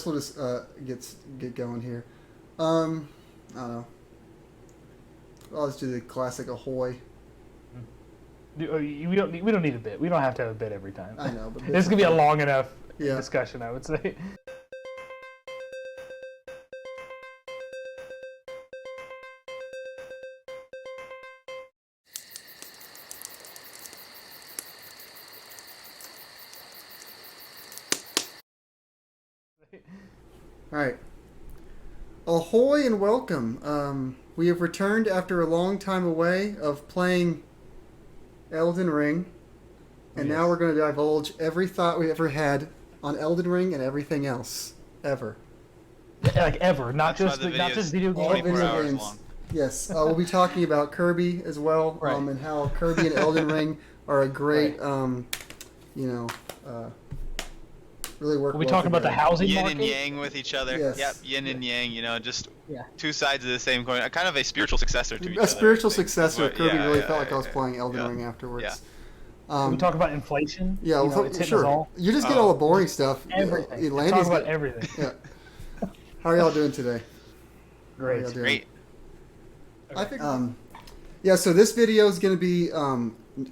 We'll just get going here. I don't know. I'll just do the classic Ahoy. We don't need a bit. We don't have to have a bit every time. I know, but this could be a long enough Yeah. discussion, I would say. All right. Ahoy and welcome. We have returned after a long time away of playing Elden Ring, and now we're going to divulge every thought we ever had on Elden Ring and everything else ever. Like ever, not That's just video All games. video games. long. Yes, we'll be talking about Kirby as well, Right. and how Kirby and Elden Ring are a great, really work. We'll be well talking about the together. housing Yin market. and yang with each other. Yes. Yep, yin and yang. Just Yeah. two sides of the same coin. Kind of a spiritual successor to each other. A spiritual I think, is successor. what- Kirby yeah, really yeah, felt like I was yeah, playing Elden yeah. Ring afterwards. Can we talk about inflation? Yeah, You know, it's hitting us sure. all. You just get all the boring stuff. Everything. Landy's Talk about got- everything. Yeah. How are y'all doing today? Great. How y'all doing? Great. I think. Yeah. So this video is going to be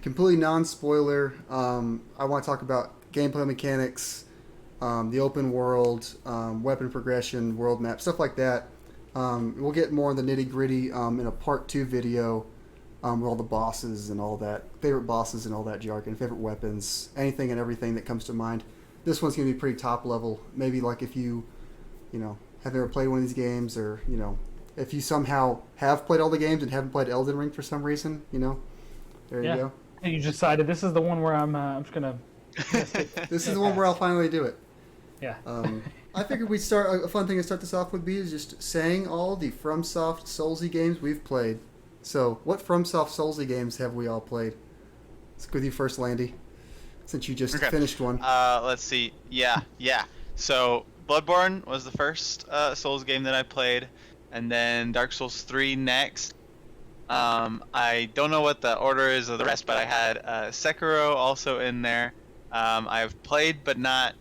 completely non-spoiler. I want to talk about gameplay mechanics, the open world, weapon progression, world map, stuff like that. We'll get more in the nitty-gritty in a part 2 video with all the bosses and all that, favorite bosses and all that jargon, favorite weapons, anything and everything that comes to mind. This one's going to be pretty top level. Maybe like if you have ever played one of these games, or if you somehow have played all the games and haven't played Elden Ring for some reason, there you go. And you decided this is the one where I'm just gonna. This is the one where I'll finally do it. Yeah. I figured we'd start. A fun thing to start this off with is just saying all the FromSoft Soulsy games we've played. So, what FromSoft Soulsy games have we all played? Let's go with you first, Landy, since you just finished one. Let's see. Yeah. So Bloodborne was the first Souls game that I played, and then Dark Souls 3 next. I don't know what the order is of the rest, but I had Sekiro also in there. I've played but not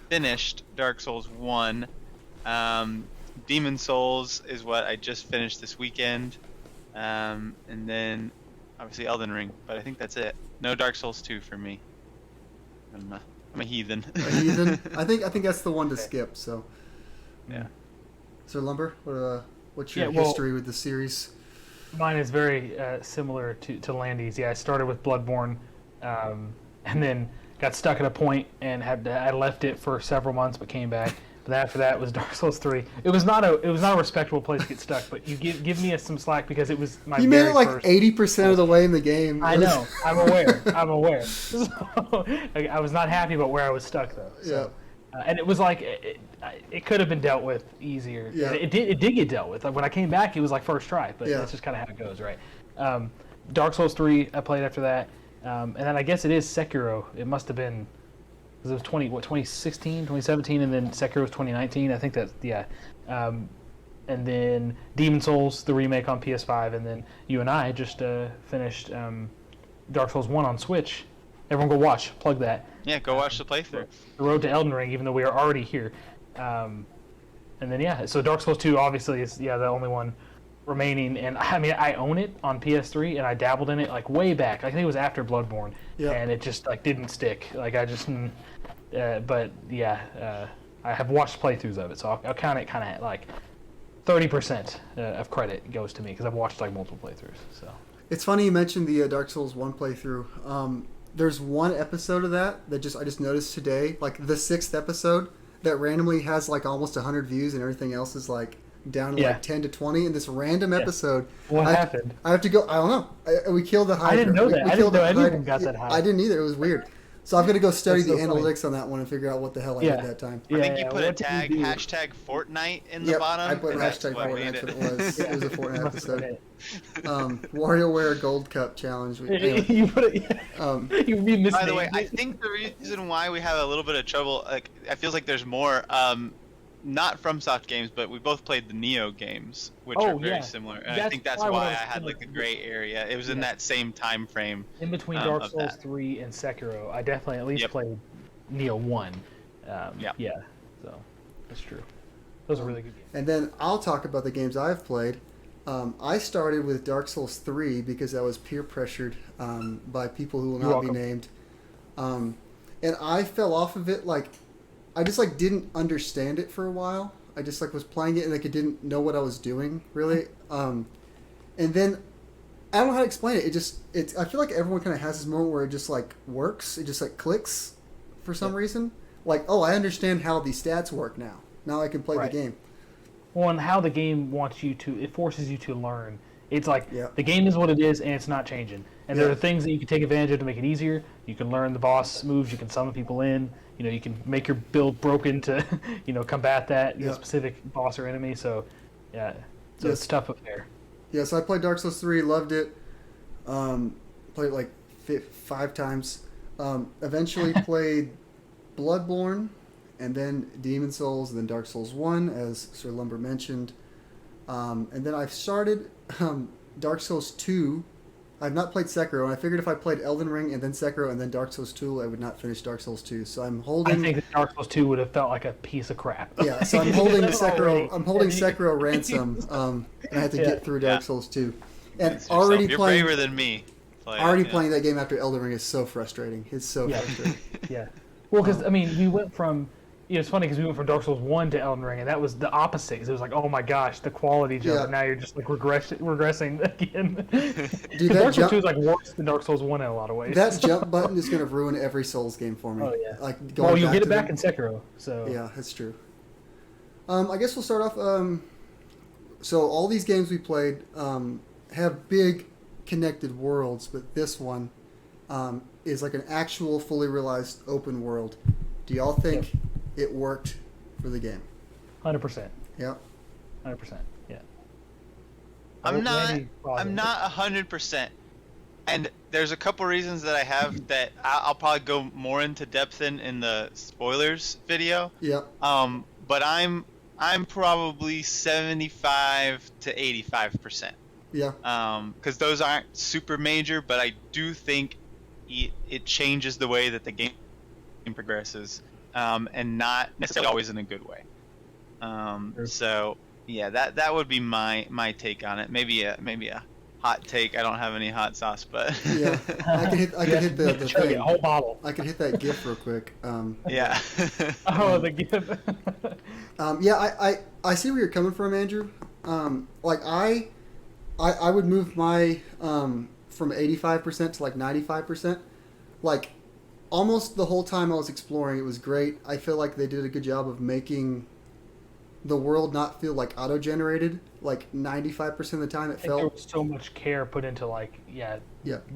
finished Dark Souls 1. Demon Souls is what I just finished this weekend. And then obviously Elden Ring, but I think that's it. No Dark Souls 2 for me. I'm a heathen. A heathen. I think that's the one to skip. So, Yeah. Sir Lumber, what's your history with the series? Mine is very similar to Landy's. Yeah, I started with Bloodborne, and then got stuck at a point and I left it for several months, but came back. But after that was Dark Souls 3. It was not a respectable place to get stuck, but you give me some slack because it was my. You made very it like first. 80% of the way in the game. I know. I'm aware. So, I was not happy about where I was stuck though. So, and it was like it could have been dealt with easier. Yeah. It did get dealt with. Like, when I came back, it was like first try, but Yeah. that's just kind of how it goes, right? Dark Souls 3 I played after that, and then I guess it is Sekiro. It must have been, because it was 2016, 2017, and then Sekiro was 2019. I think that's and then Demon Souls, the remake on PS5, and then you and I just finished Dark Souls 1 on Switch. Everyone go plug that. Yeah, go watch the playthrough. The road to Elden Ring, even though we are already here. And then so Dark Souls 2 obviously is the only one remaining, and I mean I own it on PS3 and I dabbled in it like way back. I think it was after Bloodborne, and it just like didn't stick. Like I just, but yeah, I have watched playthroughs of it, so I'll count it kind of like 30% of credit goes to me because I've watched like multiple playthroughs. So It's funny you mentioned the Dark Souls 1 playthrough. There's one episode of that I just noticed today, like the 6th episode, that randomly has like almost 100 views and everything else is like down to like 10 to 20. In this random episode, what happened? I have to go. I don't know. We killed the Hydra. I didn't know that. I didn't know anyone got that high. I didn't either. It was weird. So I'm gonna go study That's the so funny. analytics on that one and figure out what the hell I did that time. I think you put a what did you tag, do? hashtag Fortnite in the bottom. I put and that's hashtag what Fortnite. made That's what it was. It was a Fortnite Must have been episode. WarioWare Gold Cup Challenge. Anyway. You put it. You misnamed By the way, I it. think the reason why we have a little bit of trouble, like, I feels like there's more, not FromSoft games, but we both played the Neo games, which are very similar. And I think that's why I had like a gray area. It was in that same time frame. In between Dark Souls 3 and Sekiro, I definitely at least played Neo 1. So That's true. Those are really good games. And then I'll talk about the games I've played. I started with Dark Souls 3 because I was peer pressured by people who will You're not be welcome. named. And I fell off of it. Like, I just like didn't understand it for a while. I just like was playing it and like I didn't know what I was doing really. And then I don't know how to explain it. I feel like everyone kind of has this moment where it just like works. It just like clicks for some reason. Like, oh, I understand how the stats work now. Now I can play Right. the game. Well, and how the game it forces you to learn. It's like Yeah. the game is what it is, and it's not changing. And there Yeah. are things that you can take advantage of to make it easier. You can learn the boss moves. You can summon people in. You can make your build broken to, combat that Yeah. specific boss or enemy. So, yeah, so Yes. it's tough up there. Yeah, so I played Dark Souls 3, loved it. Played it like 5 times. Eventually played Bloodborne, and then Demon Souls, and then Dark Souls 1, as Sir Lumber mentioned. And then I've started Dark Souls 2. I've not played Sekiro, and I figured if I played Elden Ring and then Sekiro and then Dark Souls 2, I would not finish Dark Souls 2. So I'm I holding... think that Dark Souls 2 would have felt like a piece of crap. Yeah, so I'm holding Sekiro. Already. I'm holding Sekiro ransom, and I had to get through Dark Yeah. Souls 2. And It's yourself. already You're playing... braver than me. Playing that game after Elden Ring is so frustrating. It's so Yeah. frustrating. Yeah. Well, because we went from it's funny because we went from Dark Souls 1 to Elden Ring, and that was the opposite. 'Cause it was like, oh my gosh, the quality jump, Yeah. and now you're just like regressing again. Dude, that Dark Souls jump, 2 is like worse than Dark Souls 1 in a lot of ways. that jump button is going to ruin every Souls game for me. Oh yeah. Like going Well, you'll get it to back them. in Sekiro. So Yeah, that's true. I guess we'll start off. So all these games we played have big connected worlds, but this one is like an actual fully realized open world. Do y'all think it worked for the game? 100%. Yeah. 100%. Yeah. I'm not. Landy, I'm not 100%. And there's a couple reasons that I have that I'll probably go more into depth in the spoilers video. Yeah. But I'm probably 75 to 85%. Yeah. Because those aren't super major, but I do think it changes the way that the game progresses, and not necessarily always in a good way. Sure. So yeah, that would be my take on it. Maybe a hot take. I don't have any hot sauce, but Yeah. I can hit the Show you thing. a whole bottle. I can hit that GIF real quick. yeah. Oh, the gift. Yeah, I see where you're coming from, Andrew. Like I would move my from 85% to like 95%. Like almost the whole time I was exploring, it was great. I feel like they did a good job of making the world not feel like auto-generated. Like 95% of the time, it I think there felt. was so much care put into Yeah.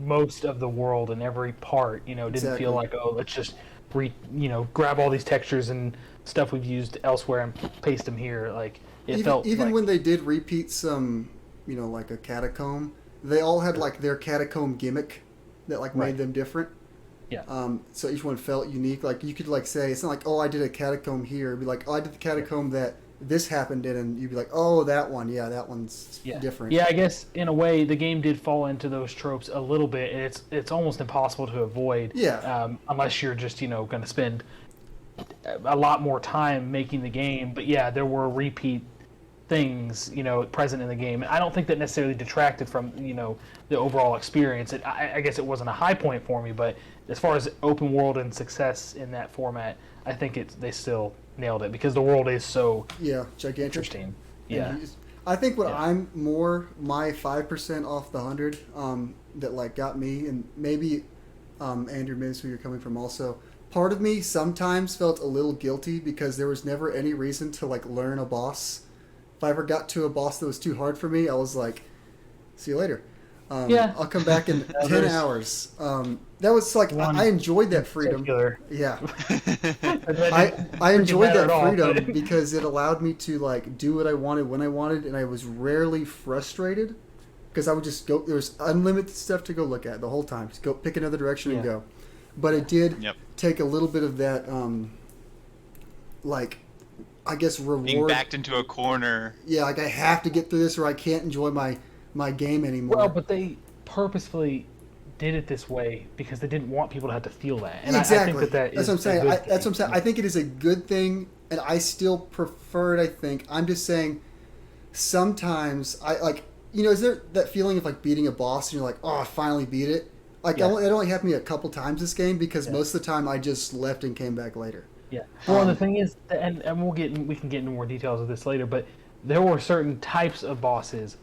most of the world and every part. Didn't Exactly. feel like, oh, let's just grab all these textures and stuff we've used elsewhere and paste them here. Like it felt Even like, when they did repeat some, like a catacomb, they all had like their catacomb gimmick that like made Right. them different. yeah, So each one felt unique. Like you could like say it's not like, oh, I did a catacomb here. It'd be like, oh, I did the catacomb that this happened in, and you'd be like, oh, that one, yeah, that one's different. Yeah, I guess in a way the game did fall into those tropes a little bit, and it's almost impossible to avoid. Yeah. Unless you're just going to spend a lot more time making the game. But yeah, there were repeat things present in the game. I don't think that necessarily detracted from the overall experience. I guess it wasn't a high point for me, but as far as open world and success in that format, I think they still nailed it because the world is so Yeah, gigantic. interesting. Yeah. And I think what Yeah. I'm more my 5% off the 100 that like got me, and maybe Andrew knows where you're coming from also. Part of me sometimes felt a little guilty because there was never any reason to like learn a boss. If I ever got to a boss that was too hard for me, I was like, see you later. Yeah. I'll come back in 10 there's hours. That was like, one I enjoyed that freedom. Particular. Yeah. I I enjoyed matter that at all, freedom but- because it allowed me to like do what I wanted when I wanted, and I was rarely frustrated because I would just go. There was unlimited stuff to go look at the whole time. Just go pick another direction and Yeah. go. But it did Yep. take a little bit of that, like, I guess reward. Being backed into a corner. Yeah, like I have to get through this or I can't enjoy my game anymore. Well, but they purposefully did it this way because they didn't want people to have to feel that. And exactly. I think that That's is what I'm saying. a good That's what I'm thing. saying. I think it is a good thing, and I still prefer it. I think I'm just saying. Sometimes I like, is there that feeling of like beating a boss and you're like, oh, I finally beat it? Like, Yeah. it only happened to me a couple times this game because Yeah. most of the time I just left and came back later. Yeah. Well, the thing is, and we can get into more details of this later, but there were certain types of bosses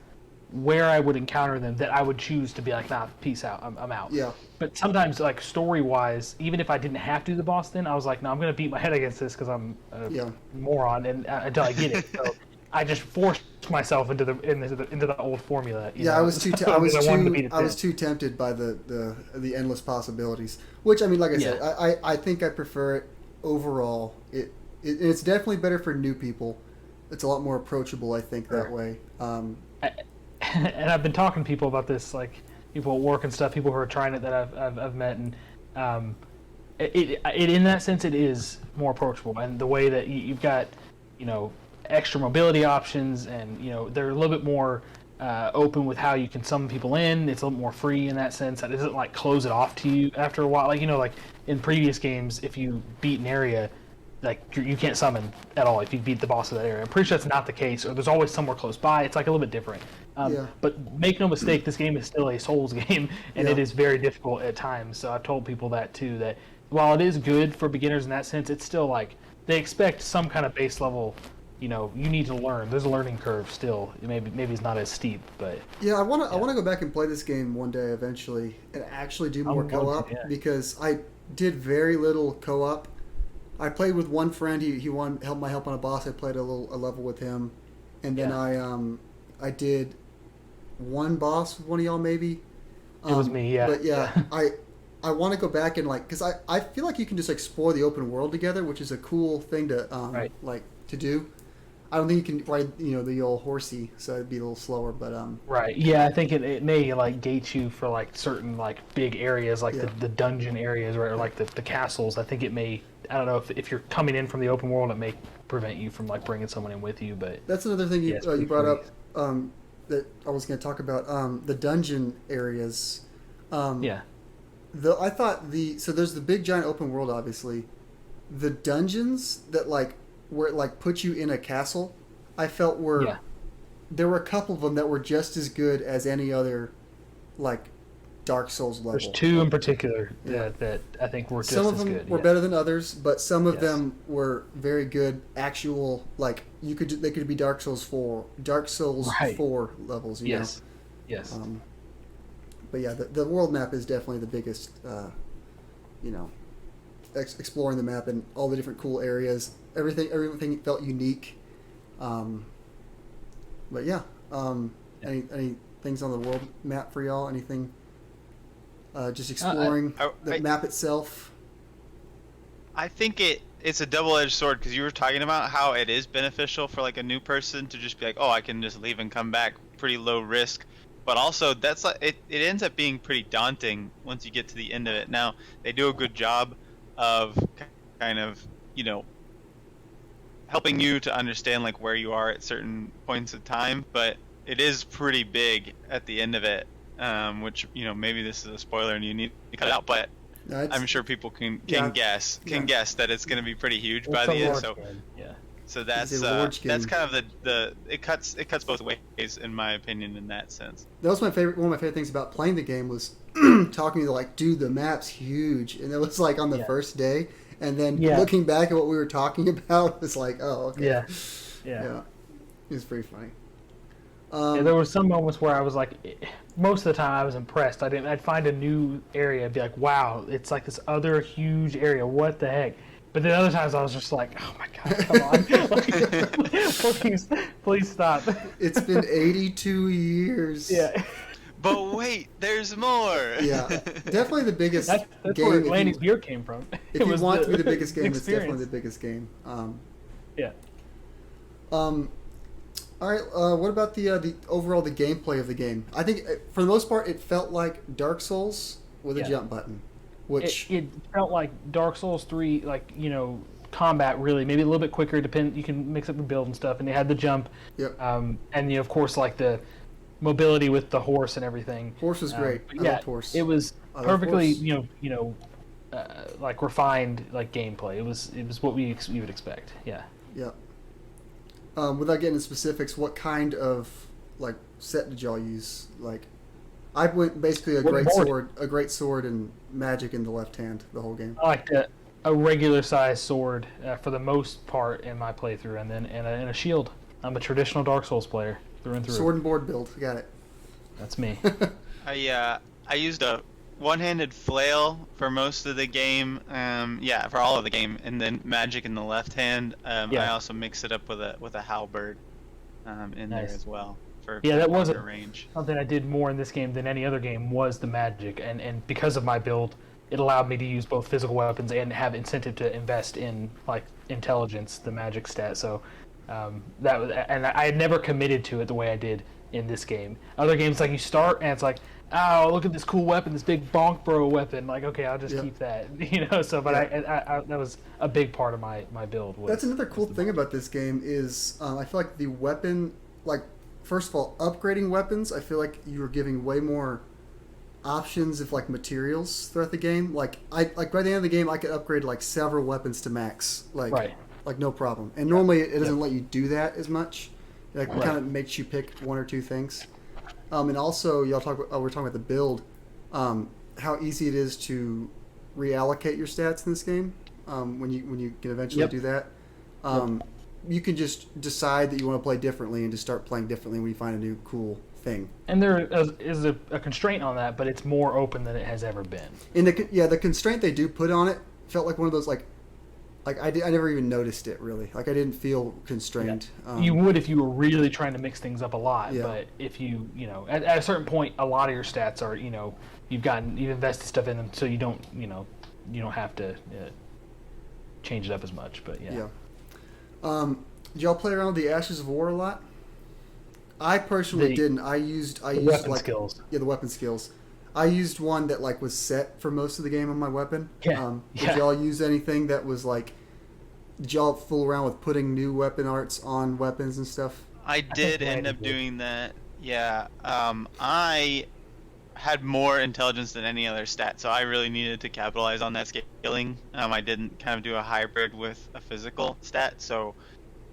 where I would encounter them that I would choose to be like, nah, peace out, I'm out. Yeah. But sometimes, like story wise, even if I didn't have to do the boss, then I was like, no, I'm gonna beat my head against this because I'm a moron, and until I get it. So I just forced myself into the old formula. You know? I was too I wanted to beat it I was too tempted by the endless possibilities. Which I mean, like I said, I think I prefer it overall. It's definitely better for new people. It's a lot more approachable, I think, that way. And I've been talking to people about this, like people at work and stuff, people who are trying it that I've met, and it in that sense it is more approachable, and the way that you've got, extra mobility options, and they're a little bit more open with how you can summon people in. It's a little more free in that sense. It doesn't like close it off to you after a while. Like like in previous games, if you beat an area, like you can't summon at all if you beat the boss of that area. I'm pretty sure that's not the case, or there's always somewhere close by. It's like a little bit different. But make no mistake, this game is still a Souls game, and it is very difficult at times. So I've told people that too, that while it is good for beginners in that sense, it's still like they expect some kind of base level. You need to learn. There's a learning curve still. Maybe it's not as steep, but I want to go back and play this game one day eventually, and actually do more co-op because I did very little co-op. I played with one friend. He helped my help on a boss. I played a level with him, and then I did one boss with one of y'all maybe. It was me, yeah. But I want to go back and because I feel like you can just explore the open world together, which is a cool thing to to do. I don't think you can ride the old horsey, so it'd be a little slower. But right, yeah, I think it may like gate you for like certain like big areas, like the dungeon areas, or like the castles. I think it may. I don't know if you're coming in from the open world, it may prevent you from like bringing someone in with you. But that's another thing you brought up that I was going to talk about. The dungeon areas. I thought so there's the big giant open world, obviously. The dungeons that where it puts you in a castle, I felt there were a couple of them that were just as good as any other Dark Souls level. There's two in particular that I think were just as good. Some of them were better than others, but some of them were very good. Actual they could be Dark Souls 4 levels. Yes. But yeah, the world map is definitely the biggest. Exploring the map and all the different cool areas, everything felt unique. But any things on the world map for y'all? Anything? Just exploring the map itself. I think it's a double-edged sword because you were talking about how it is beneficial for a new person to just be like, oh, I can just leave and come back, pretty low risk. But also that's it ends up being pretty daunting once you get to the end of it. Now they do a good job of kind of helping you to understand where you are at certain points of time, but it is pretty big at the end of it, which maybe this is a spoiler and you need to cut it out, but I'm sure people can guess that it's going to be pretty huge by the end. So that's kind of it cuts both ways in my opinion in that sense. That was one of my favorite things about playing the game was talking to dude, the map's huge, and it was on the first day, and then looking back at what we were talking about, it's oh, okay. Yeah. It was pretty funny. There were some moments where I was most of the time I was impressed. I'd find a new area and be like, wow, it's this other huge area. What the heck? But then other times I was just like, oh my god, come on. please stop. It's been 82 years. Yeah. But wait, there's more. Yeah. Definitely the biggest that's game. Where Landy's beer came from. If you want to be the biggest game, it's definitely the biggest game. Yeah. All right. What about the overall the gameplay of the game? I think for the most part it felt like Dark Souls with a jump button. Which it felt like Dark Souls 3, combat really, maybe a little bit quicker. You can mix up the build and stuff, and they had the jump. Yep. And of course the mobility with the horse and everything. Horse was great. I loved horse. It was perfectly refined gameplay. It was what we would expect. Yeah. Yeah. Without getting into specifics, what kind of like set did y'all use? Like, I went basically a great sword, and magic in the left hand the whole game. I like a regular size sword for the most part in my playthrough, and then and a shield. I'm a traditional Dark Souls player through and through. Sword and board build. Got it. That's me. I used a one-handed flail for most of the game. For all of the game, and then magic in the left hand. I also mix it up with a halberd in there as well for that was range. Something I did more in this game than any other game was the magic, and because of my build, it allowed me to use both physical weapons and have incentive to invest in like intelligence, the magic stat. So that was, and I had never committed to it the way I did in this game. Other games, like you start and it's like, oh, look at this cool weapon, this big bonk bro weapon. Like, okay, I'll just keep that, So, but I that was a big part of my build. That's another cool thing about this game is I feel like the weapon, like, first of all, upgrading weapons. I feel like you were giving way more options of like materials throughout the game. Like by the end of the game, I could upgrade like several weapens to max, like no problem. And normally it doesn't let you do that as much. Like kind of makes you pick one or two things. And also, we're talking about the build, how easy it is to reallocate your stats in this game. When you can eventually do that, you can just decide that you want to play differently and just start playing differently when you find a new cool thing. And there is a constraint on that, but it's more open than it has ever been. And the constraint they do put on it felt like one of those like I never even noticed it really. Like I didn't feel constrained. Yeah. You would if you were really trying to mix things up a lot. Yeah. But if you at a certain point, a lot of your stats are you've invested stuff in them, so you don't have to change it up as much. But yeah. Did y'all play around with the Ashes of War a lot? I personally didn't. I used weapon skills. Yeah, the weapon skills. I used one that like was set for most of the game on my weapon. Yeah. Did y'all use anything that was like? Did y'all fool around with putting new weapon arts on weapons and stuff? I did end up doing that. Yeah. I had more intelligence than any other stat, so I really needed to capitalize on that scaling. I didn't kind of do a hybrid with a physical stat, so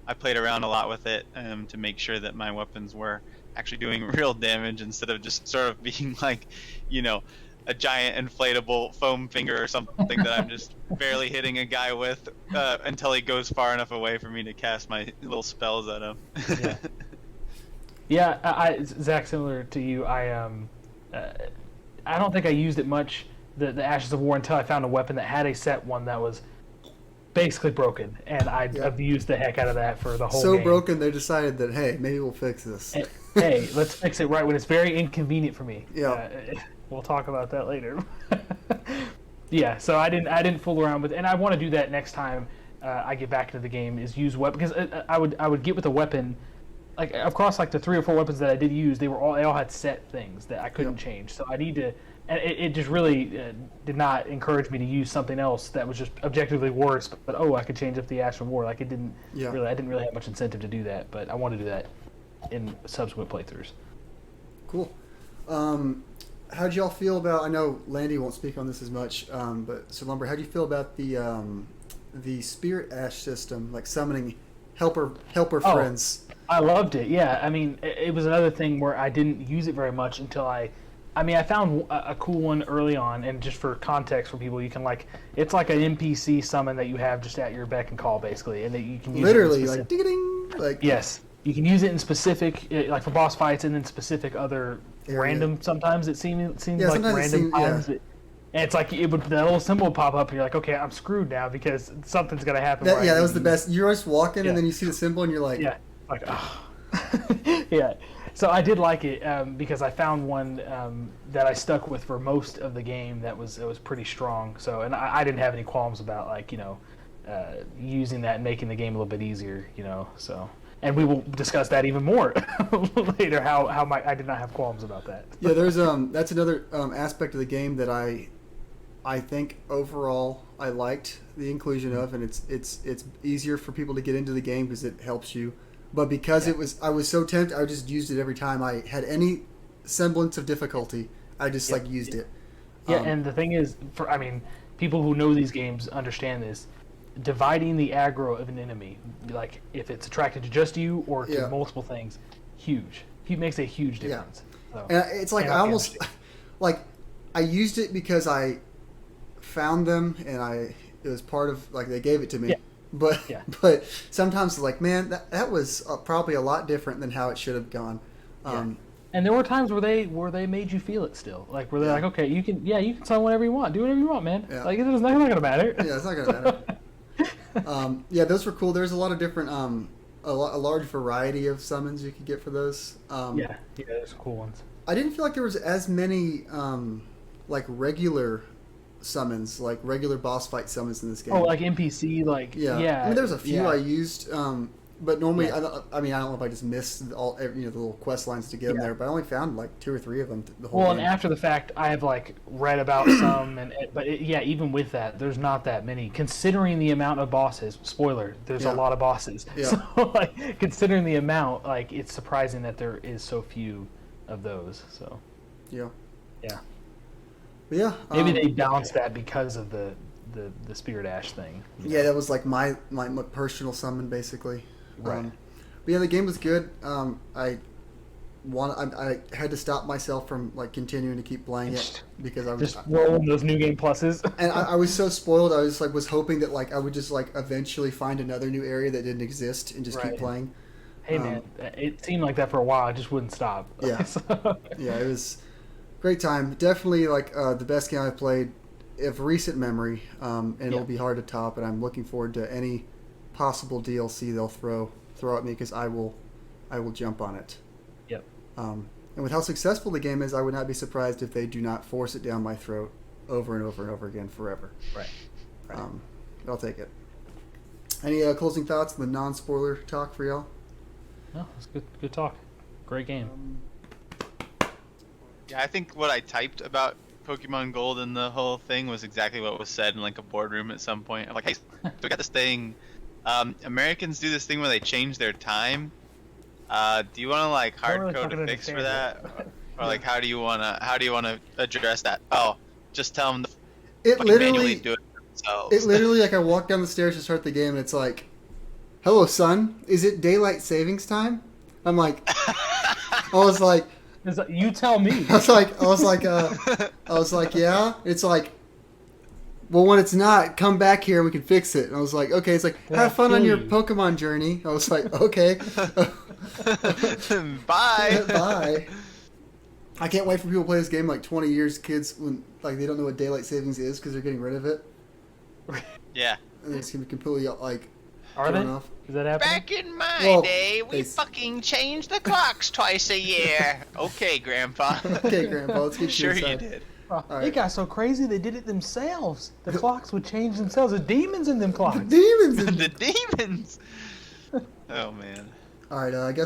I played around a lot with it to make sure that my weapons were actually doing real damage instead of just sort of being like, a giant inflatable foam finger or something that I'm just barely hitting a guy with until he goes far enough away for me to cast my little spells at him. Yeah, Zach, similar to you, I don't think I used it much, the Ashes of War, until I found a weapon that had a set one that was basically broken, and I've used the heck out of that for the whole game. So broken, they decided that, hey, maybe we'll fix this. Hey, let's fix it right when it's very inconvenient for me. Yeah. We'll talk about that later. Yeah, so I didn't fool around with, and I want to do that next time I get back into the game, is use weapon, because I would get with a weapon, like across like the 3 or 4 weapons that I did use, they all had set things that I couldn't change. So I need to, and it just really did not encourage me to use something else that was just objectively worse. But I could change up the Ash of War. Like it didn't really, I didn't really have much incentive to do that. But I want to do that in subsequent playthroughs. Cool. How'd y'all feel about? I know Landy won't speak on this as much, but Sir Lumber, how'd you feel about the Spirit Ash system, like summoning helper friends? I loved it. Yeah, I mean, it was another thing where I didn't use it very much until I found a cool one early on, and just for context for people, you can it's like an NPC summon that you have just at your beck and call, basically, and that you can use literally like ding, like yes, you can use it in specific, like for boss fights, and then specific other random. Sometimes it seems like random times. And it's like the little symbol would pop up, and you're like, okay, I'm screwed now because something's gonna happen. That was the best. You're just walking, and then you see the symbol, and you're like, like, oh. Yeah. So I did like it because I found one that I stuck with for most of the game that was pretty strong. So, and I didn't have any qualms about using that and making the game a little bit easier. So, and we will discuss that even more later. How I did not have qualms about that. Yeah, there's that's another aspect of the game that I think overall I liked the inclusion of, and it's easier for people to get into the game because it helps you. But because I was so tempted, I just used it every time I had any semblance of difficulty. I just used it. Yeah, and the thing is, people who know these games understand this. dividing the aggro of an enemy, like if it's attracted to just you or to Yeah. multiple things, huge. He makes a huge Yeah. difference. So, And it's like and I I'll almost like I used it because I found them and it was part of like they gave it to me. Yeah. But Yeah. but sometimes it's like, man, that was probably a lot different than how it should have gone. And there were times where they made you feel it still, like where they're Yeah. like, okay, you can sign whatever you want, do whatever you want, man. Yeah. Like it's not gonna matter. Yeah, it's not gonna matter. Yeah, those were cool. There's a lot of different a large variety of summons you could get for those. Yeah, there's some cool ones. I didn't feel like there was as many like regular summons, like regular boss fight summons in this game. Oh, like NPC, like yeah. yeah. I mean, there's a few yeah. I used, but normally Yeah. I don't know if I just missed all the little quest lines to get them Yeah. there, but I only found like 2 or 3 of them the whole Well, game. and after the fact, I have like read about some, yeah, even with that, there's not that many. Considering the amount of bosses, spoiler, there's Yeah. a lot of bosses. Yeah. So, like, considering the amount, like, it's surprising that there is so few of those. So, Yeah. yeah, But yeah. maybe they balanced that because of the Spirit Ash thing. Yeah, that was like my personal summon basically. Right. But yeah, the game was good. I had to stop myself from like continuing to keep playing it because I was Just rolling those new game pluses. and I was so spoiled. I was like hoping that like I would just like eventually find another new area that didn't exist and just keep Right. playing. Hey man, it seemed like that for a while. I just wouldn't stop. Yeah. So- Yeah, it was great time. Definitely like the best game I've played of recent memory, and it'll be hard to top. And I'm looking forward to any possible DLC they'll throw at me because I will jump on it. Yep. And with how successful the game is, I would not be surprised if they do not force it down my throat over and over and over again forever. Right. Right. I'll take it. Any closing thoughts on the non-spoiler talk for y'all? No, it's good talk. Great game. Yeah, I think what I typed about Pokemon Gold and the whole thing was exactly what was said in like a boardroom at some point. I'm like, hey, so we got this thing. Americans do this thing where they change their time. Do you want to like hard really code fucking a fix for understand that, or like how do you wanna address that? Oh, just tell them to It fucking manually literally, do it themselves. like I walk down the stairs to start the game and it's like, "Hello, son. Is it daylight savings time?" I'm like, I was like, You tell me. I was like, yeah. It's like, well, when it's not, come back here and we can fix it. And I was like, okay. It's like, Yeah, have fun I on feel your you. Pokemon journey. I was like, okay. Bye. Bye. I can't wait for people to play this game like 20 years, kids, when like they don't know what daylight savings is because they're getting rid of it. Yeah. And it's going to be completely like Are they? thrown off. Is that happening? Back in my Well, day, we they- fucking changed the clocks twice a year. Okay, Grandpa. Okay, Grandpa, let's get Sure you you inside. did. Oh, All It right. got so crazy they did it themselves. The clocks would change themselves. There's demons in them clocks. Demons! The demons. Oh man. All right, I guess.